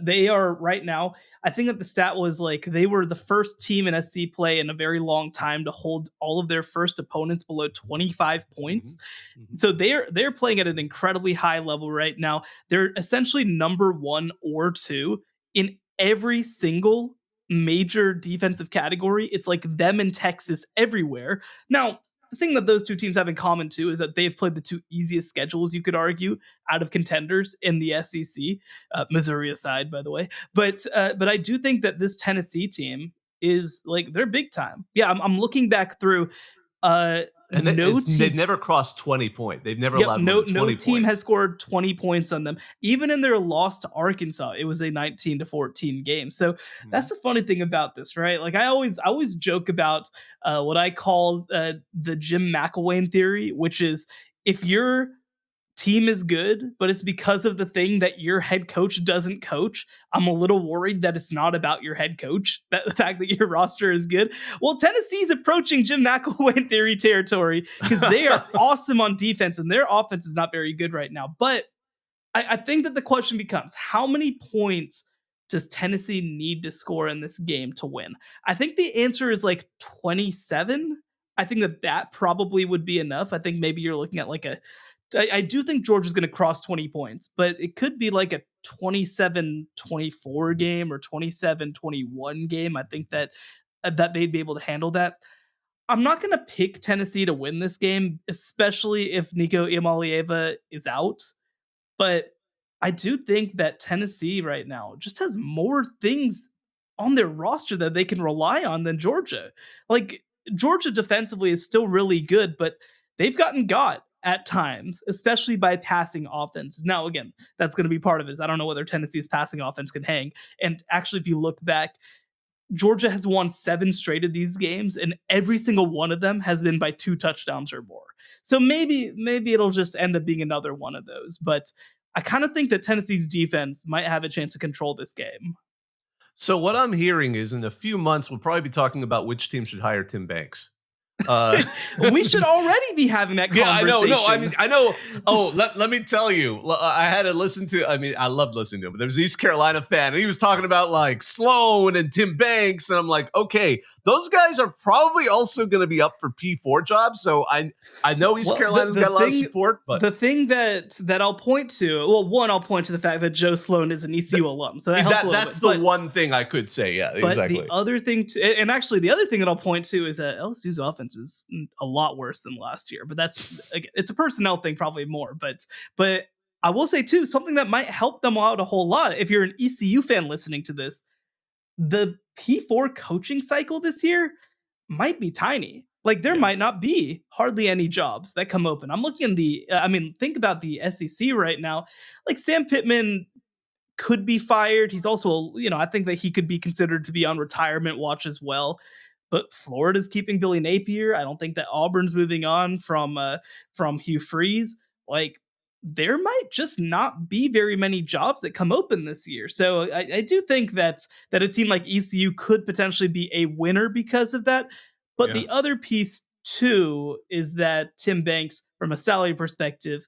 They are right now, I think that the stat was like they were the first team in SC play in a very long time to hold all of their first opponents below 25 points. Mm-hmm. So they're playing at an incredibly high level right now. They're essentially number 1 or 2 in every single major defensive category. It's like them in Texas everywhere. Now, the thing that those 2 teams have in common too is that they've played the 2 easiest schedules, you could argue, out of contenders in the SEC, Missouri aside, by the way. But I do think that this Tennessee team is like, they're big time. Yeah, I'm looking back through. And they've never crossed 20 points. They've never allowed more than 20 points. No team has scored 20 points on them. Even in their loss to Arkansas, it was a 19-14 game. So that's the funny thing about this, right? Like I always joke about what I call the Jim McElwain theory, which is if your team is good, but it's because of the thing that your head coach doesn't coach, I'm a little worried that it's not about your head coach, that the fact that your roster is good. Well, Tennessee's approaching Jim McElwain theory territory because they are awesome on defense and their offense is not very good right now. But I think that the question becomes, how many points does Tennessee need to score in this game to win? I think the answer is like 27. I think that probably would be enough. I think maybe you're looking at like I do think Georgia's going to cross 20 points, but it could be like a 27-24 game or 27-21 game. I think that they'd be able to handle that. I'm not going to pick Tennessee to win this game, especially if Nico Iamaleava is out. But I do think that Tennessee right now just has more things on their roster that they can rely on than Georgia. Like Georgia defensively is still really good, but they've gotten got at times, especially by passing offenses. Now, again, that's going to be part of it. I don't know whether Tennessee's passing offense can hang. And actually, if you look back, Georgia has won 7 straight of these games, and every single one of them has been by 2 touchdowns or more. So maybe it'll just end up being another one of those. But I kind of think that Tennessee's defense might have a chance to control this game. So what I'm hearing is in a few months, we'll probably be talking about which team should hire Tim Banks. We should already be having that conversation. Yeah, I know. No, I know. Oh, let me tell you, I had to listen to. I mean, I loved listening to him. But there was an East Carolina fan, and he was talking about like Sloan and Tim Banks, and I'm like, okay, those guys are probably also going to be up for P4 jobs. So I know East Carolina's got a lot of support. But the thing that I'll point to, well, one, I'll point to the fact that Joe Sloan is an ECU alum, so that's the one thing I could say. Yeah, but exactly. The other thing, and actually the other thing that I'll point to is that LSU's offense is a lot worse than last year. But that's, again, it's a personnel thing probably more. But I will say too, something that might help them out a whole lot. If you're an ECU fan listening to this, the P4 coaching cycle this year might be tiny. Like there might not be hardly any jobs that come open. I'm looking in think about the SEC right now. Like Sam Pittman could be fired. He's also, I think that he could be considered to be on retirement watch as well. But Florida's keeping Billy Napier. I don't think that Auburn's moving on from Hugh Freeze. Like there might just not be very many jobs that come open this year. So I do think that a team like ECU could potentially be a winner because of that. But the other piece too is that Tim Banks, from a salary perspective,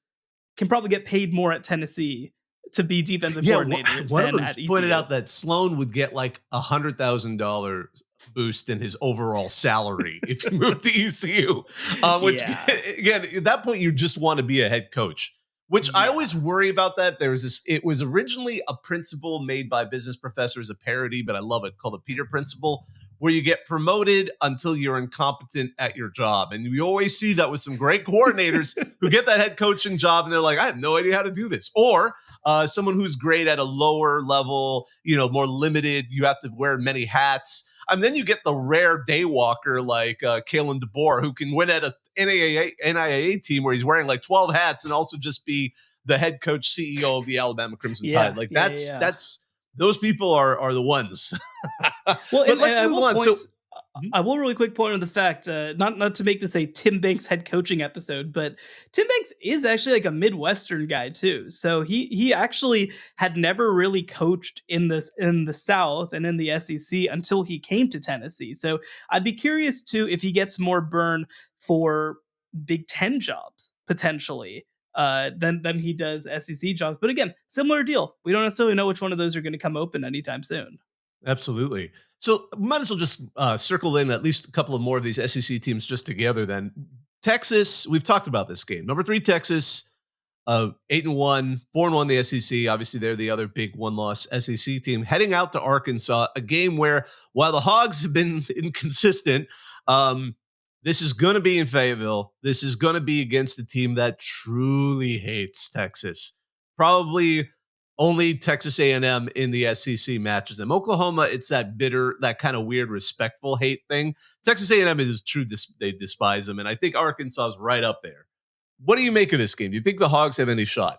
can probably get paid more at Tennessee to be defensive coordinator. One of them pointed out that Sloan would get like $100,000 boost in his overall salary if you move to ECU. Which again, at that point, you just want to be a head coach. Which I always worry about that. It was originally a principle made by business professors, a parody, but I love it, called the Peter Principle, where you get promoted until you're incompetent at your job. And we always see that with some great coordinators who get that head coaching job and they're like, I have no idea how to do this. Or someone who's great at a lower level, more limited, you have to wear many hats. And then you get the rare day walker like Kalen DeBoer, who can win at a NAIA team where he's wearing like 12 hats and also just be the head coach, CEO of the Alabama Crimson Tide. Like that's those people are the ones. Well, but let's move on. I will really quick point on the fact, not to make this a Tim Banks head coaching episode, but Tim Banks is actually like a Midwestern guy too. So he actually had never really coached in the South and in the SEC until he came to Tennessee. So I'd be curious too if he gets more burn for Big Ten jobs potentially than he does SEC jobs. But again, similar deal. We don't necessarily know which one of those are going to come open anytime soon. Absolutely. So we might as well just circle in at least a couple of more of these SEC teams just together then. Texas, we've talked about this game. Number 3, Texas, 8-1, 4-1 the SEC. Obviously, they're the other big one-loss SEC team. Heading out to Arkansas, a game where, while the Hogs have been inconsistent, this is going to be in Fayetteville. This is going to be against a team that truly hates Texas. Probably Only Texas A&M in the SEC matches them. Oklahoma, it's that bitter, that kind of weird, respectful hate thing. Texas A&M is true; they despise them, and I think Arkansas is right up there. What do you make of this game? Do you think the Hogs have any shot?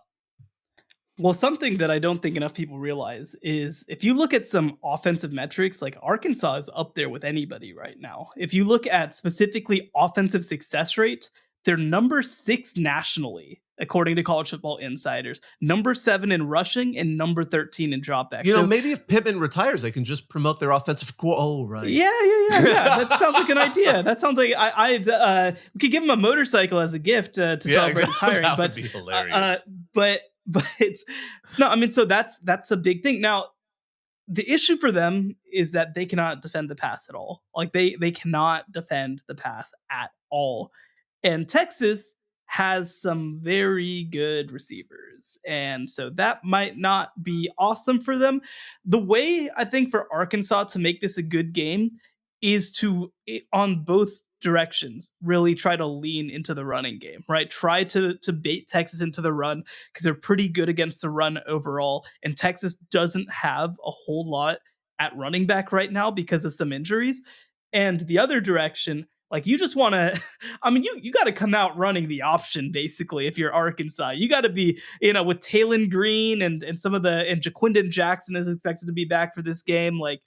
Well, something that I don't think enough people realize is if you look at some offensive metrics, like Arkansas is up there with anybody right now. If you look at specifically offensive success rate, they're number 6 nationally, according to College Football Insiders, number 7 in rushing, and number 13 in dropbacks. So maybe if Pittman retires, they can just promote their offensive core. Oh, right. Yeah. That sounds like an idea. That sounds like we could give him a motorcycle as a gift to celebrate his hiring. That would be hilarious. But it's no, I mean, so that's a big thing. Now, the issue for them is that they cannot defend the pass at all. Like they cannot defend the pass at all. And Texas has some very good receivers. And so that might not be awesome for them. The way I think for Arkansas to make this a good game is to, on both directions, really try to lean into the running game, right? Try to bait Texas into the run because they're pretty good against the run overall. And Texas doesn't have a whole lot at running back right now because of some injuries. And the other direction, like you just want to, I mean, you got to come out running the option basically. If you're Arkansas, you got to be, with Talon Green and Jaquindon Jackson is expected to be back for this game. Like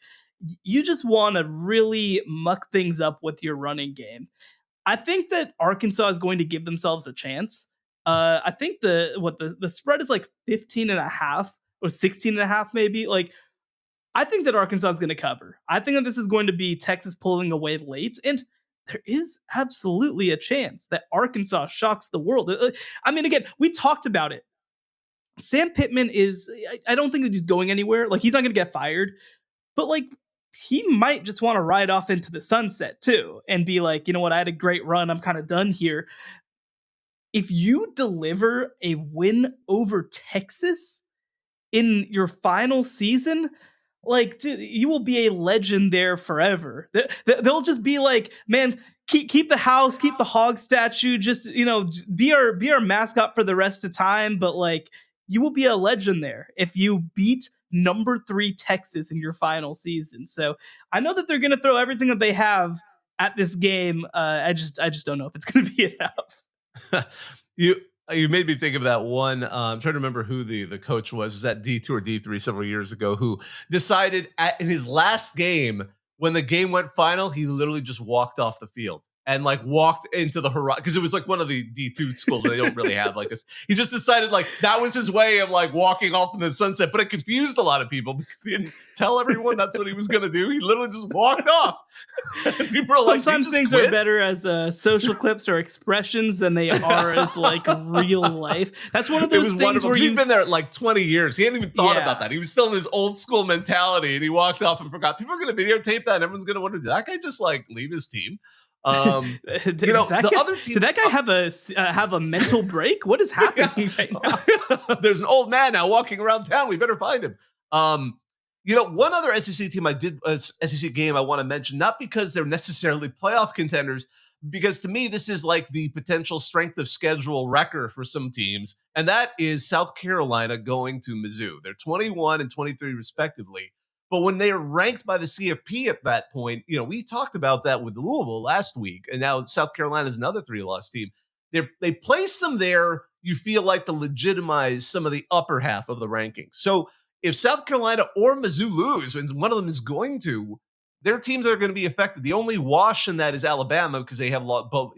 you just want to really muck things up with your running game. I think that Arkansas is going to give themselves a chance. I think the spread is like 15.5 or 16.5 maybe. Like I think that Arkansas is going to cover. I think that this is going to be Texas pulling away late, and there is absolutely a chance that Arkansas shocks the world. I mean, again, we talked about it. Sam Pittman I don't think that he's going anywhere. Like, he's not going to get fired, but like, he might just want to ride off into the sunset too and be like, you know what, I had a great run. I'm kind of done here. If you deliver a win over Texas in your final season, like, dude, you will be a legend there forever. They'll just be like, man, keep the house, keep the hog statue, just be our mascot for the rest of time. But like, you will be a legend there if you beat number 3 Texas in your final season. So I know that they're going to throw everything that they have at this game. I just don't know if it's going to be enough. You made me think of that one. I'm trying to remember who the coach was. Was that D2 or D3 several years ago? Who decided in his last game, when the game went final, he literally just walked off the field and like walked into the horizon, because it was like one of the D2 schools where they don't really have like this. He just decided like that was his way of like walking off in the sunset, but it confused a lot of people because he didn't tell everyone that's what he was going to do. He literally just walked off. People are sometimes things are better as social clips or expressions than they are as like real life. That's one of those things wonderful. Where he's been there like 20 years. He hadn't even thought about that. He was still in his old school mentality, and he walked off and forgot. People are going to videotape that, and everyone's going to wonder, did that guy just like leave his team? The other team. Did that guy have a mental break? What is happening right now? There's an old man now walking around town. We better find him. One other SEC team SEC game I want to mention, not because they're necessarily playoff contenders, because to me, this is like the potential strength of schedule wrecker for some teams. And that is South Carolina going to Mizzou. They're 21 and 23 respectively. But when they are ranked by the CFP at that point, we talked about that with Louisville last week. And now South Carolina is another 3-loss team. They place them there, you feel like, to legitimize some of the upper half of the rankings. So if South Carolina or Mizzou lose, and one of them is going to, their teams are going to be affected. The only wash in that is Alabama, because they have both.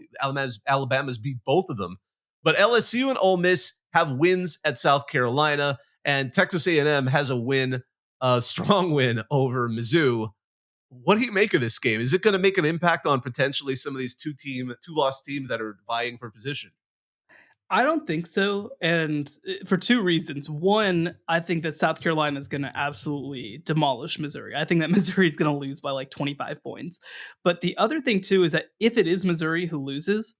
Alabama's beat both of them. But LSU and Ole Miss have wins at South Carolina, and Texas A&M has a strong win over Mizzou. What do you make of this game? Is it going to make an impact on potentially some of these two-loss teams that are vying for position? I don't think so, and for 2 reasons. One, I think that South Carolina is going to absolutely demolish Missouri. I think that Missouri is going to lose by like 25 points. But the other thing, too, is that if it is Missouri who loses,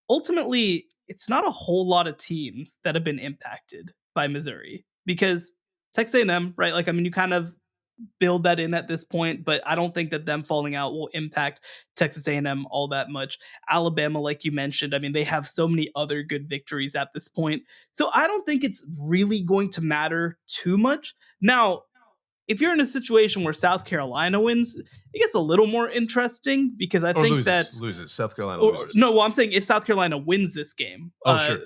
ultimately, it's not a whole lot of teams that have been impacted by Missouri, because Texas A&M, right? Like, I mean, you kind of build that in at this point, but I don't think that them falling out will impact Texas A&M all that much. Alabama, like you mentioned, I mean, they have so many other good victories at this point. So I don't think it's really going to matter too much. Now, if you're in a situation where South Carolina wins, it gets a little more interesting because I think loses. South Carolina loses. No, well, I'm saying if South Carolina wins this game, sure.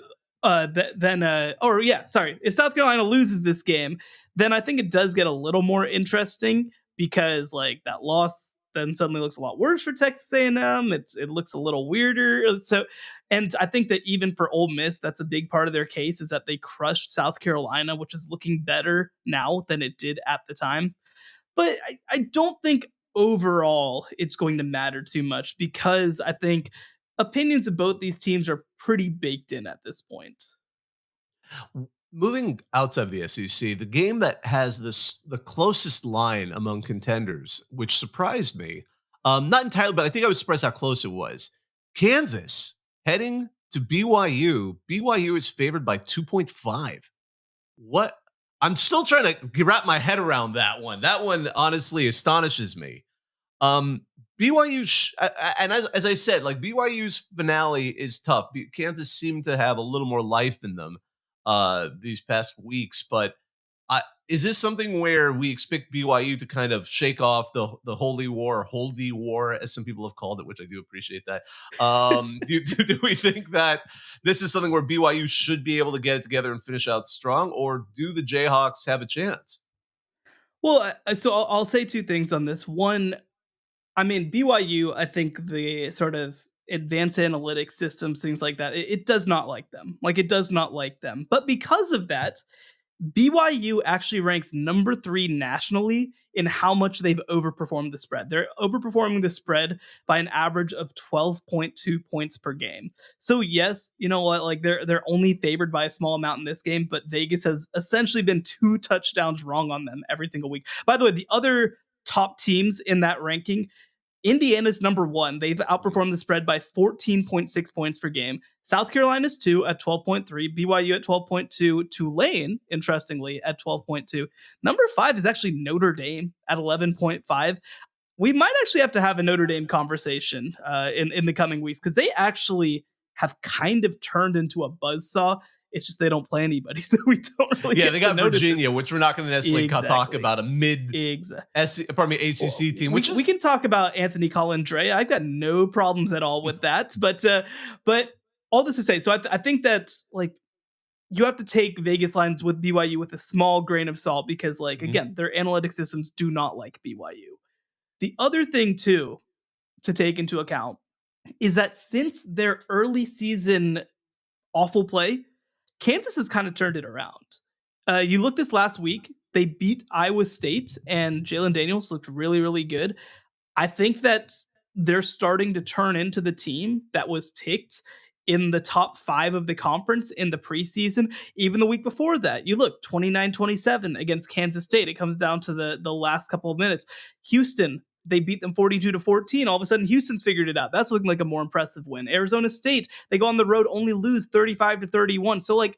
If South Carolina loses this game, then I think it does get a little more interesting because like that loss then suddenly looks a lot worse for Texas A&M. It looks a little weirder. So, and I think that even for Ole Miss, that's a big part of their case is that they crushed South Carolina, which is looking better now than it did at the time. But I don't think overall it's going to matter too much because I think opinions of both these teams are pretty baked in at this point. Moving outside of the SEC, the game that has the closest line among contenders, which surprised me, not entirely, but I think I was surprised how close it was. Kansas heading to BYU. BYU is favored by 2.5. What? I'm still trying to wrap my head around that one. That one honestly astonishes me. BYU, and as I said, like BYU's finale is tough. Kansas seemed to have a little more life in them these past weeks, but is this something where we expect BYU to kind of shake off the holy war, holdy war, as some people have called it, which I do appreciate that. Do we think that this is something where BYU should be able to get it together and finish out strong, or do the Jayhawks have a chance? Well, so I'll say two things on this. One, I mean, BYU, I think the sort of advanced analytics systems, things like that, it does not like them. Like, it does not like them. But because of that, BYU actually ranks number 3 nationally in how much they've overperformed the spread. They're overperforming the spread by an average of 12.2 points per game. So yes, you know what? Like they're only favored by a small amount in this game, but Vegas has essentially been 2 touchdowns wrong on them every single week. By the way, the other top teams in that ranking, Indiana's number 1. They've outperformed the spread by 14.6 points per game. South Carolina's 2 at 12.3. BYU at 12.2. Tulane, interestingly, at 12.2. Number 5 is actually Notre Dame at 11.5. We might actually have to have a Notre Dame conversation in the coming weeks because they actually have kind of turned into a buzzsaw. It's just they don't play anybody, so we don't really. Yeah, they got Virginia, which we're not going to necessarily talk about a ACC team. We can talk about Anthony Colandrea. I've got no problems at all with that. But all this to say, so I think that like you have to take Vegas lines with BYU with a small grain of salt because, like, again, their analytic systems do not like BYU. The other thing too to take into account is that since their early season awful play, Kansas has kind of turned it around. You look this last week, they beat Iowa State and Jalen Daniels looked really, really good. I think that they're starting to turn into the team that was picked in the top 5 of the conference in the preseason. Even the week before that, you look 29-27 against Kansas State. It comes down to the last couple of minutes. Houston, they beat them 42-14. All of a sudden, Houston's figured it out. That's looking like a more impressive win. Arizona State, they go on the road, only lose 35-31. So, like,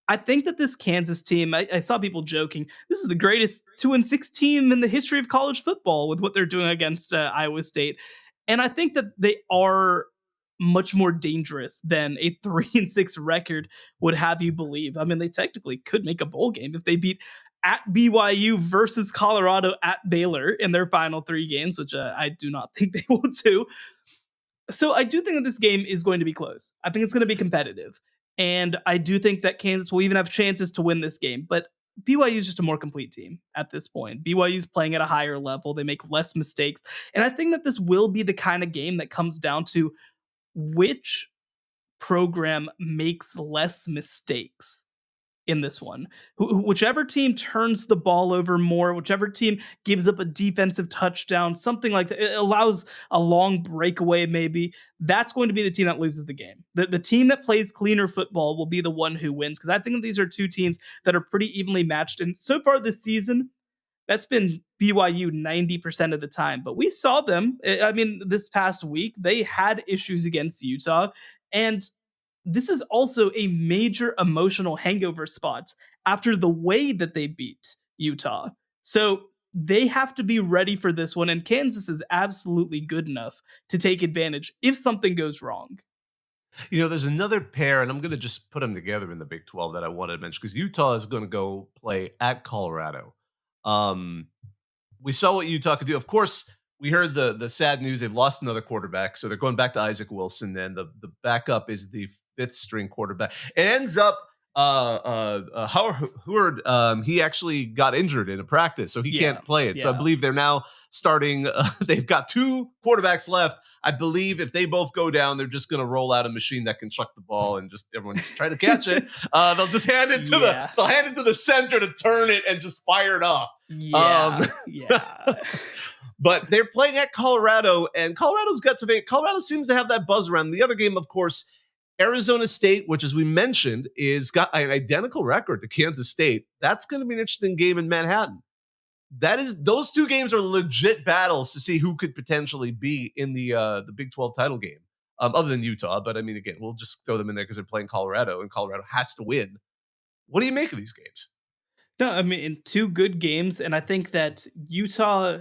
I think that this Kansas team, I saw people joking, this is the greatest 2-6 team in the history of college football with what they're doing against Iowa State. And I think that they are much more dangerous than a 3-6 record would have you believe. I mean, they technically could make a bowl game if they beat at BYU versus Colorado at Baylor in their final 3 games, which I do not think they will do. So I do think that this game is going to be close. I think it's going to be competitive. And I do think that Kansas will even have chances to win this game. But BYU is just a more complete team at this point. BYU is playing at a higher level. They make less mistakes. And I think that this will be the kind of game that comes down to which program makes less mistakes in this one. Whichever team turns the ball over more, whichever team gives up a defensive touchdown, something like that, it allows a long breakaway maybe, that's going to be the team that loses the game. The team that plays cleaner football will be the one who wins, because I think these are 2 teams that are pretty evenly matched. And so far this season, that's been BYU 90% of the time. But we saw them, I mean, this past week, they had issues against Utah. And this is also a major emotional hangover spot after the way that they beat Utah. So they have to be ready for this one, and Kansas is absolutely good enough to take advantage if something goes wrong. There's another pair, and I'm going to just put them together in the Big 12 that I wanted to mention because Utah is going to go play at Colorado. We saw what Utah could do. Of course, we heard the sad news. They've lost another quarterback, so they're going back to Isaac Wilson. And the backup is the fifth string quarterback. It ends up Howard, he actually got injured in a practice, so he can't play it. So I believe they're now starting. They've got two quarterbacks left. I believe if they both go down, they're just going to roll out a machine that can chuck the ball and just everyone just try to catch it. They'll just hand it to they'll hand it to the center to turn it and just fire it off. But they're playing at Colorado, and Colorado's got to. Colorado seems to have that buzz around. The other game, of course, Arizona State, which, as we mentioned, is got an identical record to Kansas State. That's going to be an interesting game in Manhattan. Those two games are legit battles to see who could potentially be in the Big 12 title game, other than Utah. But I mean, again, we'll just throw them in there because they're playing Colorado, and Colorado has to win. What do you make of these games? No, I mean, in two good games, and I think that Utah,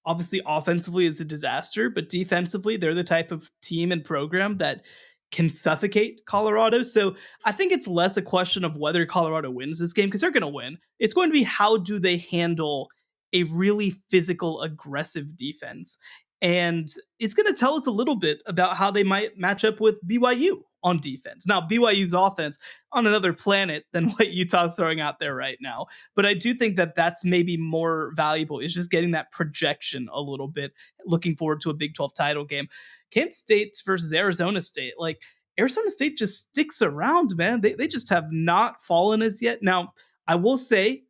obviously offensively, is a disaster, but defensively, they're the type of team and program that can suffocate Colorado. So I think it's less a question of whether Colorado wins this game, because they're going to win. It's going to be how do they handle a really physical, aggressive defense. And it's going to tell us a little bit about how they might match up with BYU on defense. Now, BYU's offense on another planet than what Utah's throwing out there right now. But I do think that that's maybe more valuable, is just getting that projection a little bit, looking forward to a Big 12 title game. Kansas State versus Arizona State. Like, Arizona State just sticks around, man. They just have not fallen as yet. Now, I will say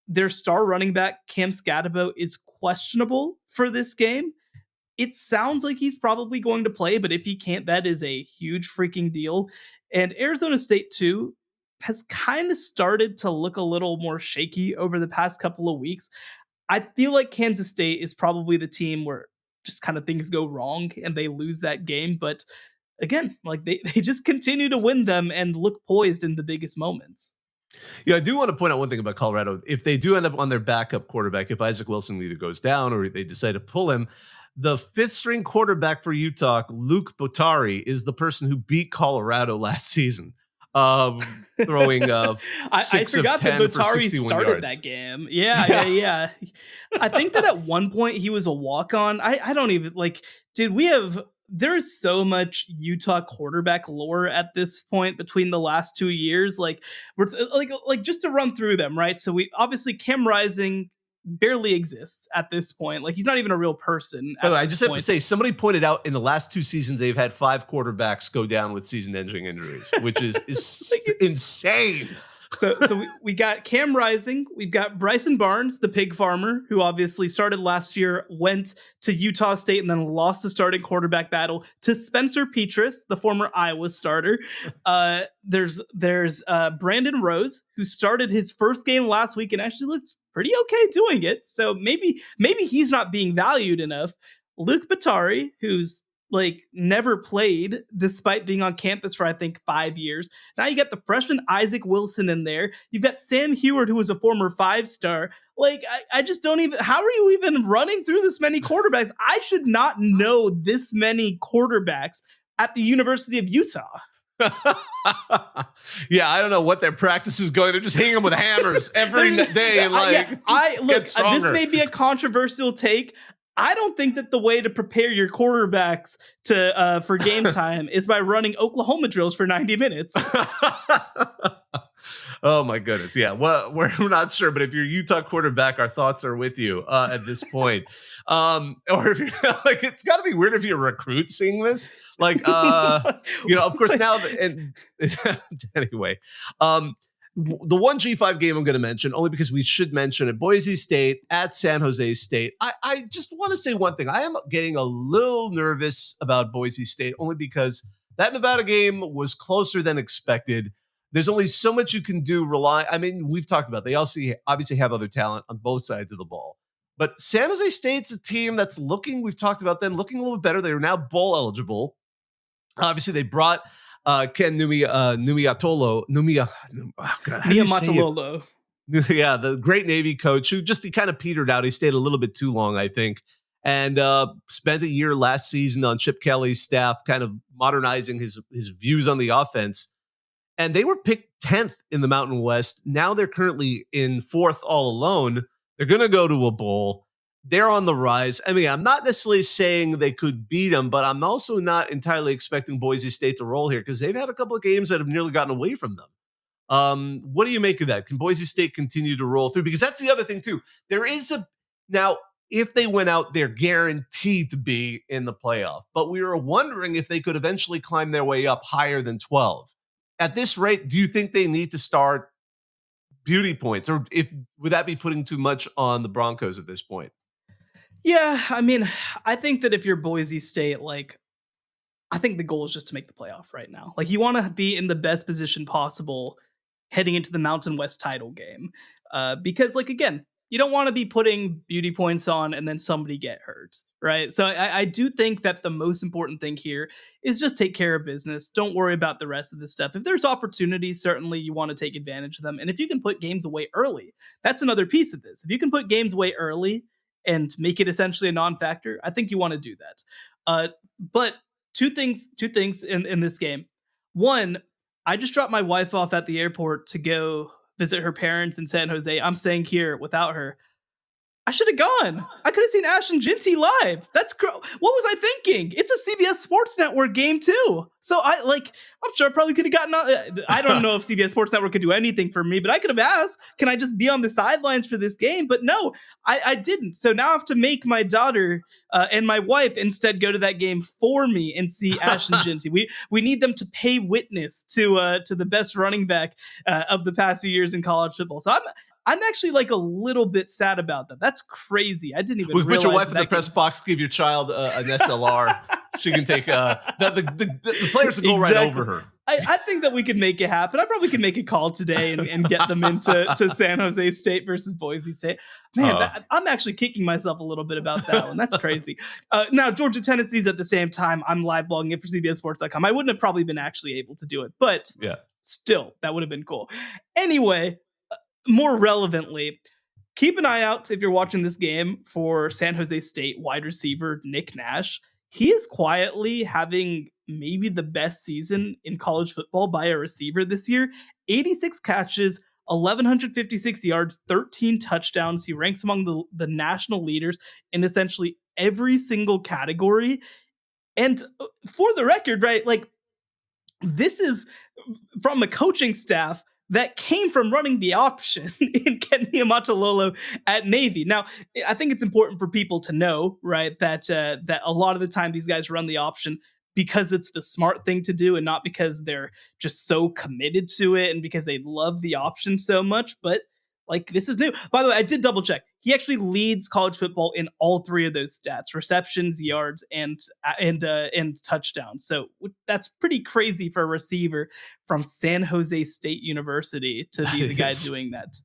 their star running back, Cam Scatabo, is questionable for this game. It sounds like he's probably going to play, but if he can't, that is a huge freaking deal. And Arizona State, too, has kind of started to look a little more shaky over the past couple of weeks. I feel like Kansas State is probably the team where just kind of things go wrong and they lose that game. But again, like they just continue to win them and look poised in the biggest moments. Yeah, I do want to point out one thing about Colorado. If they do end up on their backup quarterback, if Isaac Wilson either goes down or they decide to pull him, the fifth string quarterback for Utah, Luke Bottari, is the person who beat Colorado last season, throwing 6 I forgot of 10 that for Bottari 61 started yards. that game. Yeah. I think that at one point he was a walk-on. I don't even dude, there's so much Utah quarterback lore at this point between the last 2 years. Like just to run through them, right? So we obviously Cam Rising barely exists at this point. Like, he's not even a real person. By the way, I just have to say, somebody pointed out in the last 2 seasons they've had 5 quarterbacks go down with season-ending injuries, which is insane. So we got Cam Rising, we've got Bryson Barnes, the pig farmer, who obviously started last year, went to Utah State, and then lost the starting quarterback battle to Spencer Petras, the former Iowa starter. There's Brandon Rose, who started his first game last week and actually looked pretty okay doing it. So maybe he's not being valued enough. Luke Bottari, who's never played despite being on campus for I think 5 years. Now you got the freshman Isaac Wilson in there. You've got Sam Heward, who was a former 5-star. I just don't even, how are you even running through this many quarterbacks? I should not know this many quarterbacks at the University of Utah. Yeah, I don't know what their practice is going. They're just hitting them with hammers every day. This may be a controversial take. I don't think that the way to prepare your quarterbacks for game time is by running Oklahoma drills for 90 minutes. Oh my goodness. Yeah. Well, we're not sure, but if you're a Utah quarterback, our thoughts are with you at this point. Or if you're it's gotta be weird if you're a recruit seeing this. Of course now, anyway, the one G5 game I'm going to mention, only because we should mention it, Boise State at San Jose State. I just want to say one thing. I am getting a little nervous about Boise State, only because that Nevada game was closer than expected. There's only so much you can do. We've talked about, they also obviously have other talent on both sides of the ball. But San Jose State's a team that's we've talked about them looking a little bit better. They are now bowl eligible. Obviously, they brought Ken Niumatalolo. Yeah, the great Navy coach who he kind of petered out. He stayed a little bit too long, I think, and spent a year last season on Chip Kelly's staff, kind of modernizing his views on the offense. And they were picked 10th in the Mountain West. Now they're currently in 4th all alone. They're going to go to a bowl. They're on the rise. I mean, I'm not necessarily saying they could beat them, but I'm also not entirely expecting Boise State to roll here because they've had a couple of games that have nearly gotten away from them. What do you make of that? Can Boise State continue to roll through? Because that's the other thing, too. Now, if they went out, they're guaranteed to be in the playoff. But we were wondering if they could eventually climb their way up higher than 12. At this rate, do you think they need to start beauty points? Or would that be putting too much on the Broncos at this point? Yeah, I mean, I think that if you're Boise State, I think the goal is just to make the playoff right now. You want to be in the best position possible heading into the Mountain West title game. Because, again, you don't want to be putting beauty points on and then somebody get hurt, right? So I do think that the most important thing here is just take care of business. Don't worry about the rest of this stuff. If there's opportunities, certainly you want to take advantage of them. And if you can put games away early, that's another piece of this. If you can put games away early and make it essentially a non-factor, I think you want to do that. But two things in this game. One, I just dropped my wife off at the airport to go visit her parents in San Jose. I'm staying here without her. I should have gone. I could have seen Ash and Ginty live. What was I thinking? It's a CBS Sports Network game too. So I'm sure I probably could have gotten on. I don't know if CBS Sports Network could do anything for me, but I could have asked, can I just be on the sidelines for this game? But no, I didn't. So now I have to make my daughter and my wife instead go to that game for me and see Ash and Ginty. We need them to pay witness to the best running back of the past few years in college football. So I'm actually a little bit sad about that. That's crazy. I didn't even realize. Put your wife in the press box, give your child an SLR. She can take the players will go right over her. I think that we could make it happen. I probably could make a call today and get them into San Jose State versus Boise State. Man, I'm actually kicking myself a little bit about that one. That's crazy. Now, Georgia, Tennessee's at the same time. I'm live blogging it for CBSSports.com. I wouldn't have probably been actually able to do it, but still, that would have been cool. Anyway, more relevantly, keep an eye out if you're watching this game for San Jose State wide receiver Nick Nash. He is quietly having maybe the best season in college football by a receiver this year. 86 catches, 1,156 yards, 13 touchdowns. He ranks among the national leaders in essentially every single category. And for the record, right, this is from a coaching staff that came from running the option in Kenny Amatololo at Navy. Now, I think it's important for people to know, right, that a lot of the time these guys run the option because it's the smart thing to do and not because they're just so committed to it and because they love the option so much. But this is new. By the way, I did double check. He actually leads college football in all three of those stats: receptions, yards, and touchdowns. So that's pretty crazy for a receiver from San Jose State University to be the guy doing that.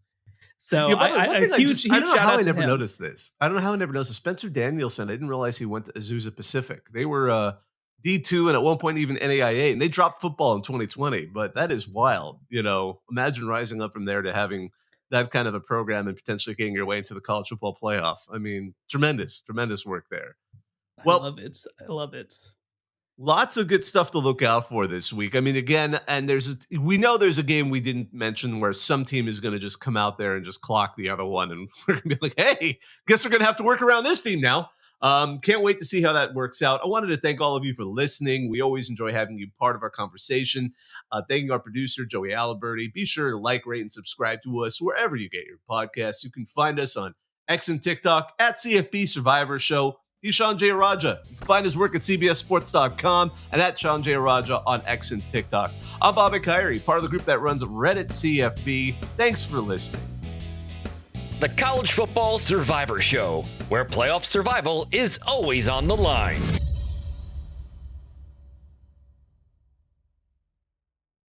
So I don't know how I never noticed this. I don't know how I never noticed. Spencer Danielson, I didn't realize he went to Azusa Pacific. They were D2 and at one point even NAIA, and they dropped football in 2020. But that is wild. Imagine rising up from there to having that kind of a program and potentially getting your way into the college football playoff. I mean, tremendous work there. Well, I love it. Lots of good stuff to look out for this week. I mean, again, and we know there's a game we didn't mention where some team is going to just come out there and just clock the other one. And we're going to be like, hey, guess we're going to have to work around this team now. Can't wait to see how that works out. I wanted to thank all of you for listening. We always enjoy having you part of our conversation. Thanking our producer, Joey Aliberti. Be sure to like, rate, and subscribe to us wherever you get your podcasts. You can find us on X and TikTok at CFP Survivor Show. He's Shehan J. Raja. You can find his work at CBSSports.com and at Shehan J. Raja on X and TikTok. I'm Bobak Kyrie, part of the group that runs Reddit CFB. Thanks for listening. The College Football Survivor Show, where playoff survival is always on the line.